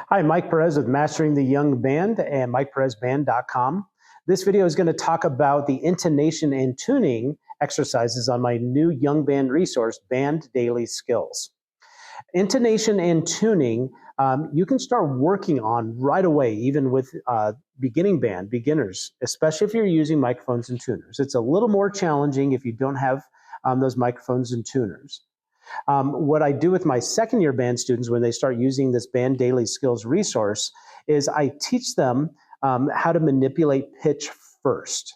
Hi, Mike Perez with Mastering the Young Band and MikePerezBand.com. This video is going to talk about the intonation and tuning exercises on my new young band resource, Band Daily Skills. Intonation and tuning, you can start working on right away, even with beginners, especially if you're using microphones and tuners. It's a little more challenging if you don't have those microphones and tuners. What I do with my second year band students when they start using this Band Daily Skills resource is I teach them how to manipulate pitch first.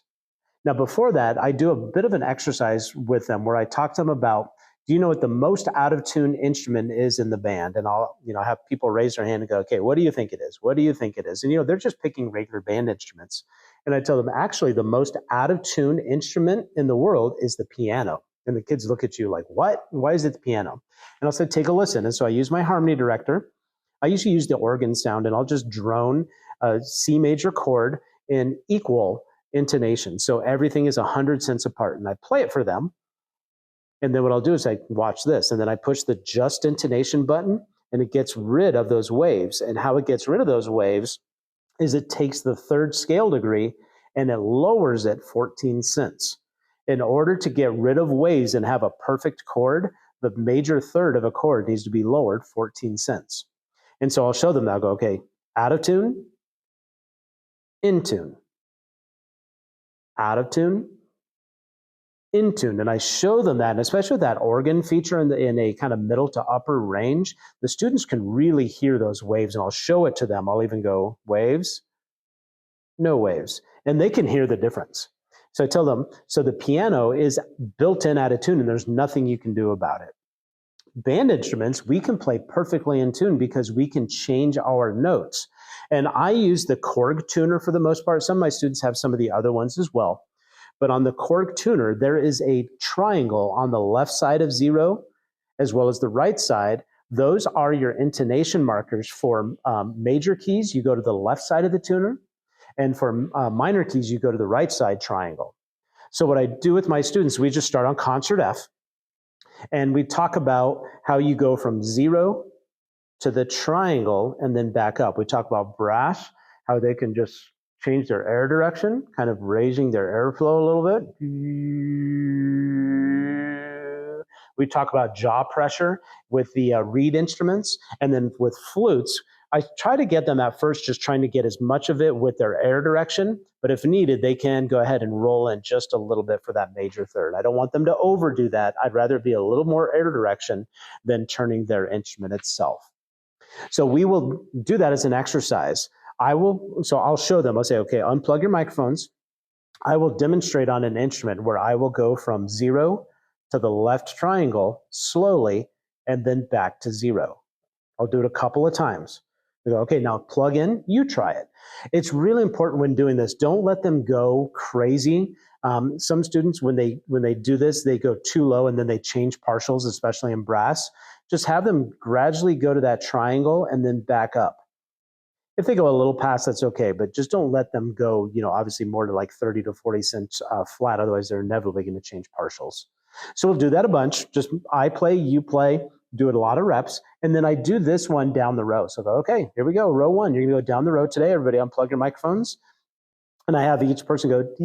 Now, before that, I do a bit of an exercise with them where I talk to them about, do you know what the most out of tune instrument is in the band? And I'll, have people raise their hand and go, okay, what do you think it is? What do you think it is? And, they're just picking regular band instruments. And I tell them, actually, the most out of tune instrument in the world is the piano. And the kids look at you like, what? Why is it the piano? And I'll say, take a listen. And so I use my harmony director. I usually use the organ sound, and I'll just drone a C major chord in equal intonation. So everything is 100 cents apart. And I play it for them. And then what I'll do is I watch this, and then I push the just intonation button, and it gets rid of those waves. And how it gets rid of those waves is it takes the third scale degree and it lowers it 14 cents. In order to get rid of waves and have a perfect chord, the major third of a chord needs to be lowered 14 cents. And so I'll show them that. I'll go, okay, out of tune, in tune, out of tune, in tune. And I show them that, and especially with that organ feature in a kind of middle to upper range, the students can really hear those waves, and I'll show it to them. I'll even go, waves, no waves, and they can hear the difference. So I tell them, so the piano is built in out of tune, and there's nothing you can do about it. Band instruments, we can play perfectly in tune because we can change our notes. And I use the Korg tuner for the most part. Some of my students have some of the other ones as well. But on the Korg tuner, there is a triangle on the left side of 0 as well as the right side. Those are your intonation markers for major keys. You go to the left side of the tuner. And for minor keys, you go to the right side triangle. So what I do with my students, we just start on concert F. And we talk about how you go from 0 to the triangle and then back up. We talk about brass, how they can just change their air direction, kind of raising their airflow a little bit. We talk about jaw pressure with the reed instruments. And then with flutes, I try to get them at first just trying to get as much of it with their air direction, but if needed, they can go ahead and roll in just a little bit for that major third. I don't want them to overdo that. I'd rather be a little more air direction than turning their instrument itself. So we will do that as an exercise. I'll show them, I'll say, okay, unplug your microphones. I will demonstrate on an instrument where I will go from 0 to the left triangle slowly and then back to 0. I'll do it a couple of times. They go, okay, now plug in, you try it. It's really important when doing this. Don't let them go crazy. Some students, when they do this, they go too low and then they change partials, especially in brass. Just have them gradually go to that triangle and then back up. If they go a little past, that's okay, but just don't let them go, obviously more to like 30 to 40 cents flat. Otherwise, they're inevitably going to change partials. So we'll do that a bunch. Just I play, you play, do it a lot of reps. And then I do this one down the row. So I go, okay, here we go. Row 1, you're going to go down the row today. Everybody unplug your microphones. And I have each person go, D.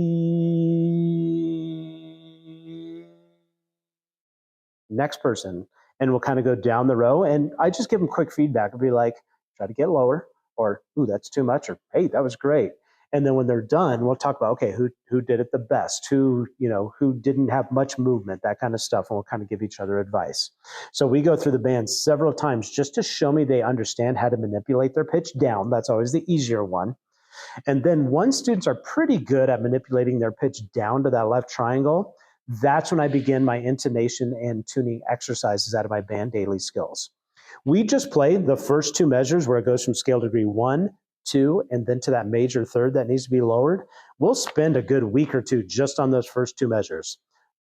Next person. And we'll kind of go down the row. And I just give them quick feedback. I'll be like, try to get lower, or, ooh, that's too much, or, hey, that was great. And then when they're done, we'll talk about, okay, who did it the best, who didn't have much movement, that kind of stuff, and we'll kind of give each other advice. So we go through the band several times just to show me they understand how to manipulate their pitch down. That's always the easier one. And then once students are pretty good at manipulating their pitch down to that left triangle, that's when I begin my intonation and tuning exercises out of my Band Daily Skills. We just play the first 2 measures where it goes from scale degree 1, 2, and then to that major third that needs to be lowered. We'll spend a good week or 2 just on those first 2 measures.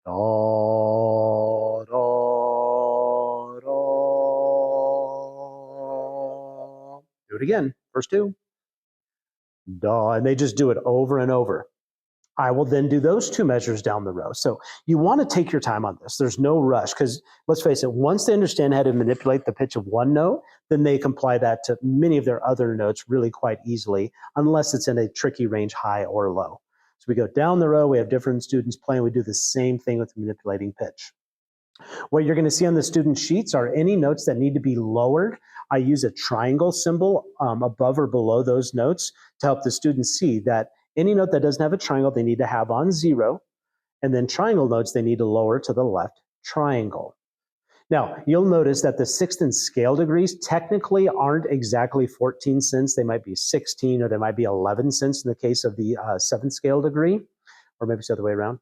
Da, da, da. Do it again, first 2. Da, and they just do it over and over. I will then do those two measures down the row. So you want to take your time on this. There's no rush because let's face it, once they understand how to manipulate the pitch of one note, then they can apply that to many of their other notes really quite easily, unless it's in a tricky range, high or low. So we go down the row, we have different students playing, we do the same thing with manipulating pitch. What you're going to see on the student sheets are any notes that need to be lowered. I use a triangle symbol above or below those notes to help the students see that any note that doesn't have a triangle, they need to have on 0, and then triangle notes, they need to lower to the left triangle. Now, you'll notice that the sixth and scale degrees technically aren't exactly 14 cents. They might be 16 or they might be 11 cents in the case of the seventh scale degree, or maybe it's the other way around.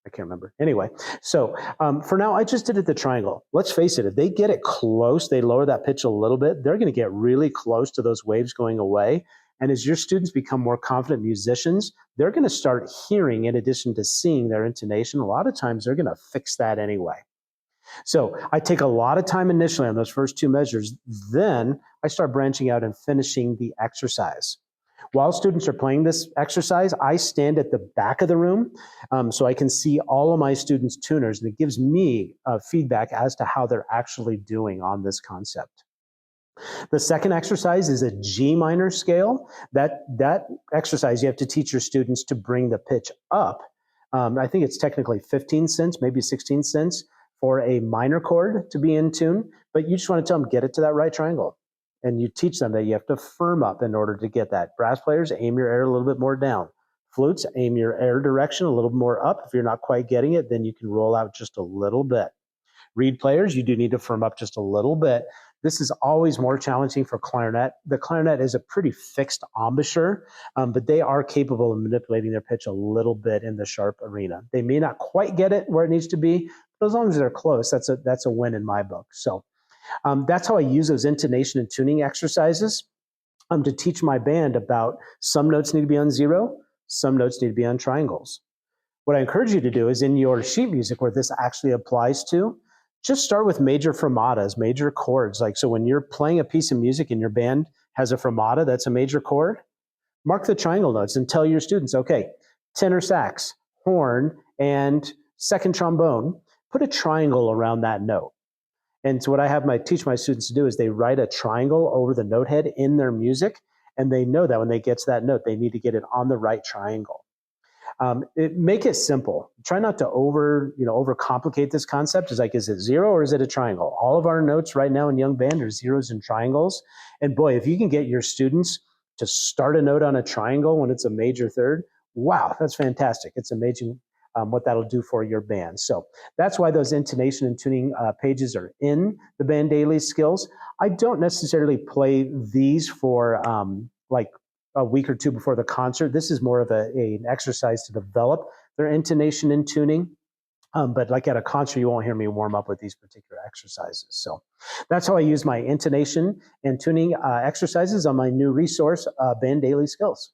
I can't remember. Anyway, so for now, I just did it the triangle. Let's face it, if they get it close, they lower that pitch a little bit, they're going to get really close to those waves going away. And as your students become more confident musicians, they're going to start hearing, in addition to seeing their intonation. A lot of times they're going to fix that anyway. So I take a lot of time initially on those first two measures. Then I start branching out and finishing the exercise. While students are playing this exercise, I stand at the back of the room so I can see all of my students' tuners, and it gives me feedback as to how they're actually doing on this concept. The second exercise is a G minor scale. That exercise, you have to teach your students to bring the pitch up. I think it's technically 15 cents, maybe 16 cents for a minor chord to be in tune, but you just want to tell them, get it to that right triangle. And you teach them that you have to firm up in order to get that. Brass players, aim your air a little bit more down. Flutes, aim your air direction a little more up. If you're not quite getting it, then you can roll out just a little bit. Reed players, you do need to firm up just a little bit. This is always more challenging for clarinet. The clarinet is a pretty fixed embouchure, but they are capable of manipulating their pitch a little bit in the sharp arena. They may not quite get it where it needs to be, but as long as they're close, that's a win in my book. So that's how I use those intonation and tuning exercises to teach my band about some notes need to be on 0, some notes need to be on triangles. What I encourage you to do is in your sheet music where this actually applies to, just start with major fermatas, major chords. Like, so when you're playing a piece of music and your band has a fermata that's a major chord, mark the triangle notes and tell your students, okay, tenor sax, horn, and second trombone, put a triangle around that note. And so what I teach my students to do is they write a triangle over the note head in their music, and they know that when they get to that note, they need to get it on the right triangle. Make it simple. Try not to overcomplicate this concept. It's like, is it 0 or is it a triangle? All of our notes right now in Young Band are zeros and triangles. And boy, if you can get your students to start a note on a triangle when it's a major third, wow, that's fantastic. It's amazing what that'll do for your band. So that's why those intonation and tuning pages are in the Band Daily Skills. I don't necessarily play these for like a week or two before the concert. This is more of an exercise to develop their intonation and tuning. But like at a concert, you won't hear me warm up with these particular exercises. So that's how I use my intonation and tuning exercises on my new resource, Band Daily Skills.